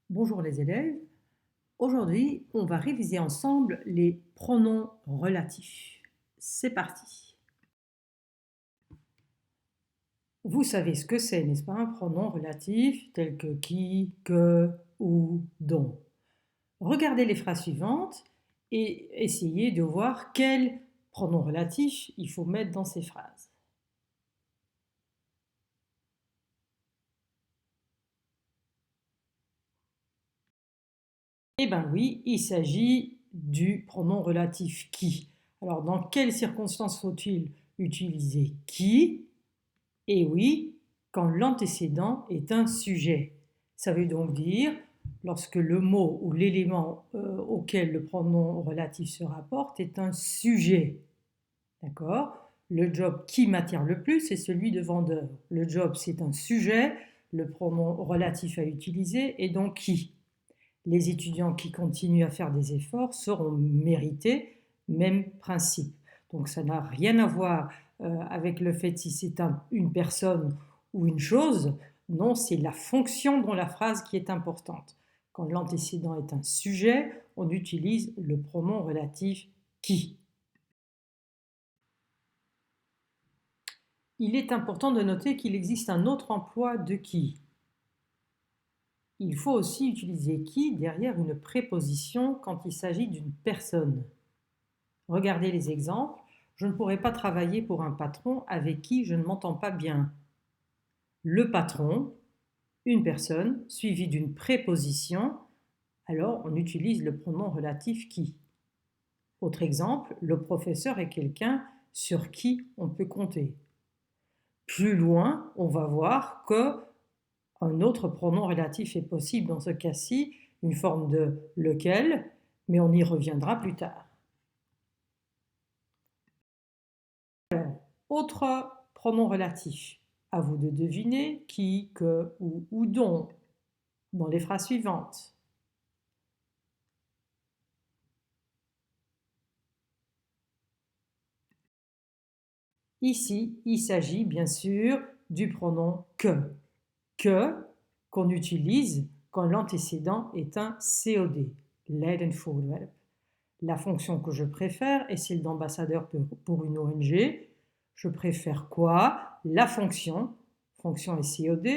Bonjour les élèves, aujourd'hui on va réviser ensemble les pronoms relatifs. C'est parti. Vous savez ce que c'est, n'est-ce pas, un pronom relatif tel que qui, que, ou, dont. Regardez les phrases suivantes et essayez de voir quel pronom relatif il faut mettre dans ces phrases. Eh bien oui, il s'agit du pronom relatif qui. Alors dans quelles circonstances faut-il utiliser qui? Eh oui, quand l'antécédent est un sujet. Ça veut donc dire lorsque le mot ou l'élément auquel le pronom relatif se rapporte est un sujet. D'accord? Le job qui m'attire le plus, c'est celui de vendeur. Le job, c'est un sujet, le pronom relatif à utiliser est donc qui. Les étudiants qui continuent à faire des efforts seront mérités, même principe. Donc ça n'a rien à voir avec le fait si c'est une personne ou une chose. Non, c'est la fonction dans la phrase qui est importante. Quand l'antécédent est un sujet, on utilise le pronom relatif qui. Il est important de noter qu'il existe un autre emploi de qui. Il faut aussi utiliser qui derrière une préposition quand il s'agit d'une personne. Regardez les exemples. Je ne pourrais pas travailler pour un patron avec qui je ne m'entends pas bien. Le patron, une personne, suivie d'une préposition, alors on utilise le pronom relatif qui. Autre exemple, le professeur est quelqu'un sur qui on peut compter. Plus loin, on va voir qu'un autre pronom relatif est possible dans ce cas-ci, une forme de lequel, mais on y reviendra plus tard. Autre pronom relatif. À vous de deviner qui, que, ou dont dans les phrases suivantes. Ici, il s'agit bien sûr du pronom que qu'on utilise quand l'antécédent est un COD, lead voorwerp. La fonction que je préfère est celle d'ambassadeur pour une ONG. Je préfère quoi? La fonction est COD,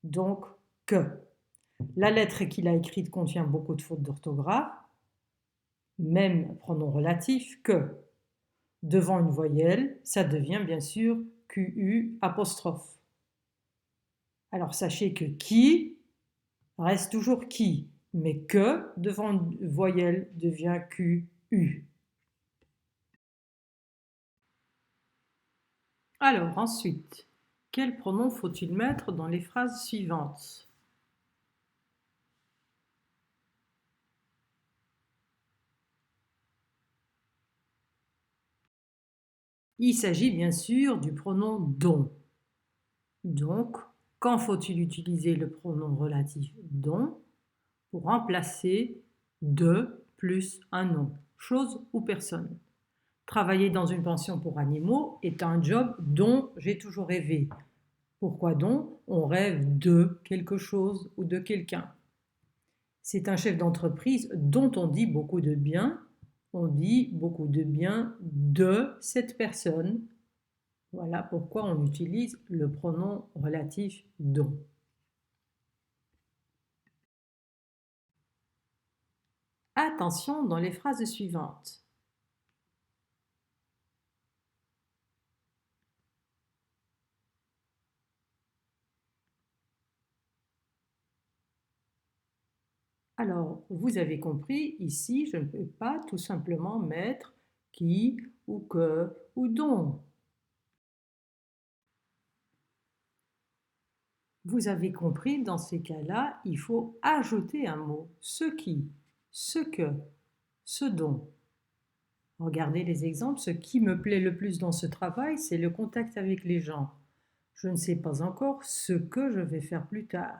donc que. La lettre qu'il a écrite contient beaucoup de fautes d'orthographe, même pronom relatif que. Devant une voyelle, ça devient bien sûr QU apostrophe. Alors sachez que qui reste toujours qui, mais que devant une voyelle devient QU. Alors ensuite, quel pronom faut-il mettre dans les phrases suivantes? Il s'agit bien sûr du pronom dont. Donc, quand faut-il utiliser le pronom relatif dont pour remplacer de plus un nom, chose ou personne? Travailler dans une pension pour animaux est un job dont j'ai toujours rêvé. Pourquoi donc? On rêve de quelque chose ou de quelqu'un. C'est un chef d'entreprise dont on dit beaucoup de bien. On dit beaucoup de bien de cette personne. Voilà pourquoi on utilise le pronom relatif dont. Attention dans les phrases suivantes. Alors, vous avez compris, ici, je ne peux pas tout simplement mettre qui ou que ou dont. Vous avez compris, dans ces cas-là, il faut ajouter un mot, ce qui, ce que, ce dont. Regardez les exemples, ce qui me plaît le plus dans ce travail, c'est le contact avec les gens. Je ne sais pas encore ce que je vais faire plus tard.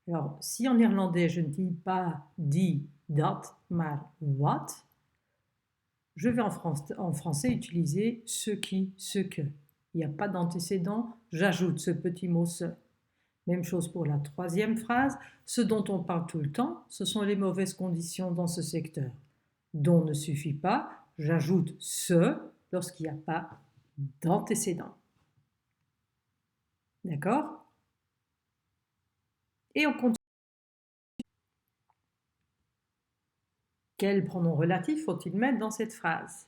Alors, si en néerlandais je ne dis pas die, dat, maar wat, je vais en français utiliser ce qui, ce que. Il n'y a pas d'antécédent, j'ajoute ce petit mot ce. Même chose pour la troisième phrase. Ce dont on parle tout le temps, ce sont les mauvaises conditions dans ce secteur. Dont ne suffit pas, j'ajoute ce lorsqu'il n'y a pas d'antécédent. D'accord? Et on continue. Quel pronom relatif faut-il mettre dans cette phrase?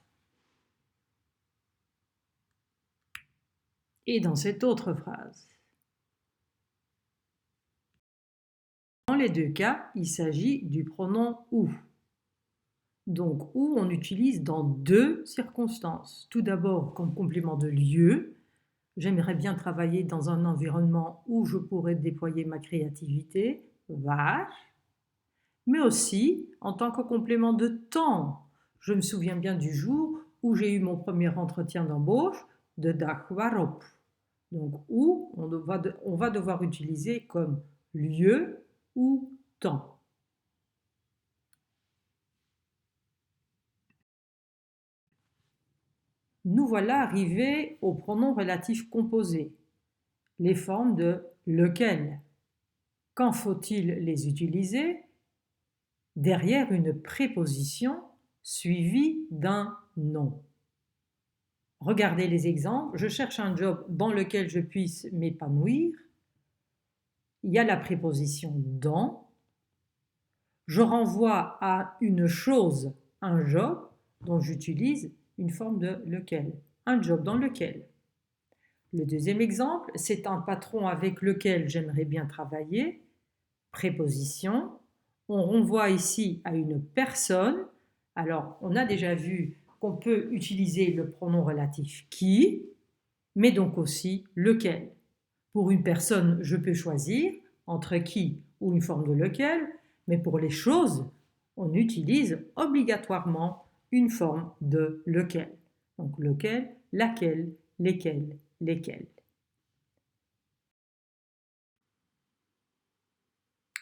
Et dans cette autre phrase? Dans les deux cas, il s'agit du pronom où. Donc où on utilise dans deux circonstances. Tout d'abord comme complément de lieu. J'aimerais bien travailler dans un environnement où je pourrais déployer ma créativité, vache, mais aussi en tant que complément de temps. Je me souviens bien du jour où j'ai eu mon premier entretien d'embauche de dag waarop. Donc où on va devoir utiliser comme lieu ou temps. Nous voilà arrivés aux pronoms relatifs composés, les formes de lequel. Quand faut-il les utiliser? Derrière une préposition suivie d'un nom. Regardez les exemples. Je cherche un job dans lequel je puisse m'épanouir. Il y a la préposition dans. Je renvoie à une chose, un job, dont j'utilise une forme de lequel. Un job dans lequel. Le deuxième exemple, c'est un patron avec lequel j'aimerais bien travailler. Préposition. On renvoie ici à une personne. Alors, on a déjà vu qu'on peut utiliser le pronom relatif qui, mais donc aussi lequel. Pour une personne, je peux choisir entre qui ou une forme de lequel, mais pour les choses, on utilise obligatoirement une forme de lequel. Donc lequel, laquelle, lesquels, lesquels.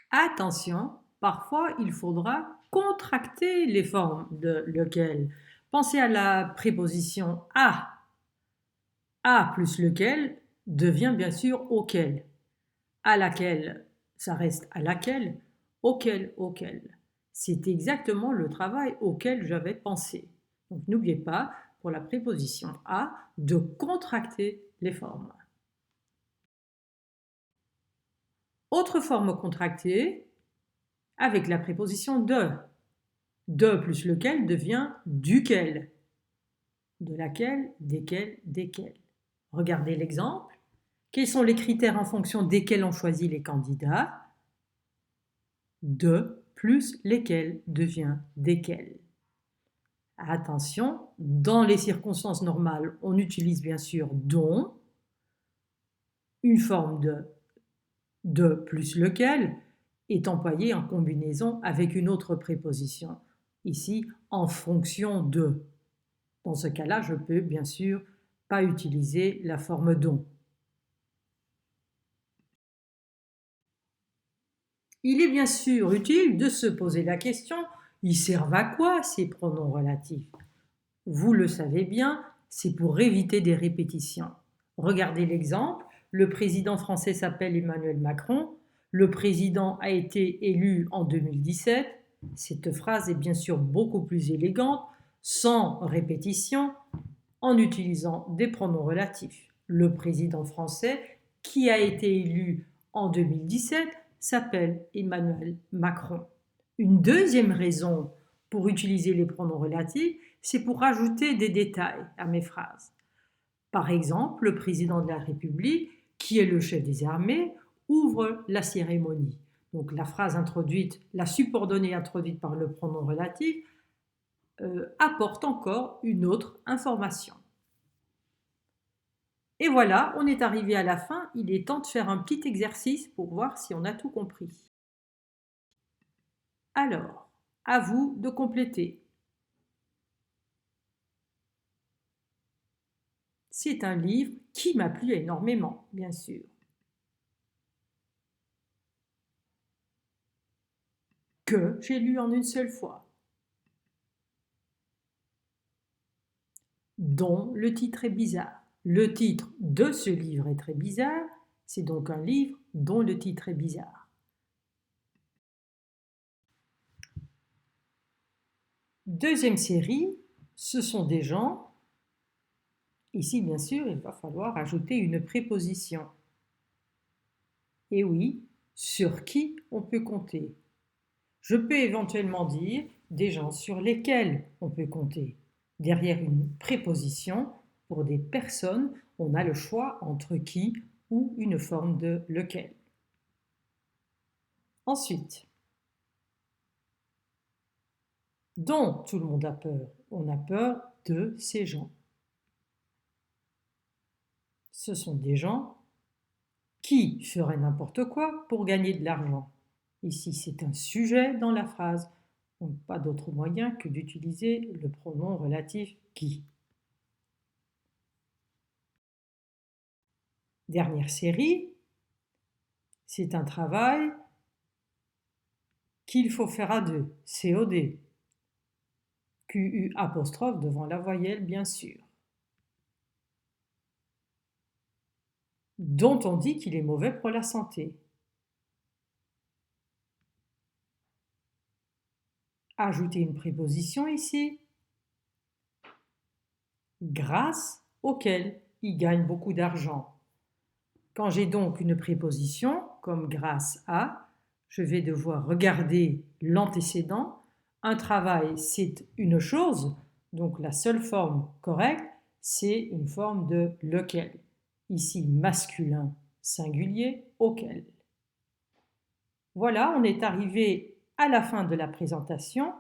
Attention, parfois il faudra contracter les formes de lequel. Pensez à la préposition à. À plus lequel devient bien sûr auquel. À laquelle, ça reste à laquelle, auquel, auquel. C'est exactement le travail auquel j'avais pensé. Donc n'oubliez pas, pour la préposition à, de contracter les formes. Autre forme contractée, avec la préposition de. De plus lequel devient duquel. De laquelle, desquels, desquels. Regardez l'exemple. Quels sont les critères en fonction desquels on choisit les candidats? De plus lesquels devient desquels. Attention, dans les circonstances normales, on utilise bien sûr dont, une forme de plus lequel est employée en combinaison avec une autre préposition. Ici, en fonction de. Dans ce cas-là, je peux bien sûr pas utiliser la forme dont. Il est bien sûr utile de se poser la question, ils servent à quoi ces pronoms relatifs? Vous le savez bien, c'est pour éviter des répétitions. Regardez l'exemple, le président français s'appelle Emmanuel Macron, le président a été élu en 2017. Cette phrase est bien sûr beaucoup plus élégante, sans répétition, en utilisant des pronoms relatifs. Le président français qui a été élu en 2017 s'appelle Emmanuel Macron. Une deuxième raison pour utiliser les pronoms relatifs, c'est pour ajouter des détails à mes phrases. Par exemple, le président de la République, qui est le chef des armées, ouvre la cérémonie. Donc la phrase introduite, la subordonnée introduite par le pronom relatif, apporte encore une autre information. Et voilà, on est arrivé à la fin, il est temps de faire un petit exercice pour voir si on a tout compris. Alors, à vous de compléter. C'est un livre qui m'a plu énormément, bien sûr. Que j'ai lu en une seule fois. Dont le titre est bizarre. Le titre de ce livre est très bizarre, C'est donc un livre dont le titre est bizarre. Deuxième série, ce sont des gens. Ici, bien sûr, il va falloir ajouter une préposition. Et oui, sur qui on peut compter. Je peux éventuellement dire des gens sur lesquels on peut compter. Derrière une préposition, pour des personnes, on a le choix entre qui ou une forme de lequel. Ensuite, dont tout le monde a peur. On a peur de ces gens. Ce sont des gens qui feraient n'importe quoi pour gagner de l'argent. Ici, c'est un sujet dans la phrase. Donc, pas d'autre moyen que d'utiliser le pronom relatif qui. Dernière série, c'est un travail qu'il faut faire à deux, COD. QU apostrophe devant la voyelle, bien sûr. Dont on dit qu'il est mauvais pour la santé. Ajoutez une préposition ici. Grâce auquel il gagne beaucoup d'argent. Quand j'ai donc une préposition, comme grâce à, je vais devoir regarder l'antécédent. Un travail, c'est une chose, donc la seule forme correcte, c'est une forme de lequel. Ici, masculin singulier, auquel. Voilà, on est arrivé à la fin de la présentation.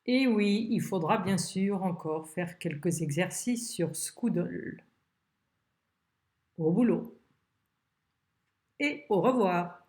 Et oui, il faudra bien sûr encore faire quelques exercices sur Scoodle. Au boulot et au revoir.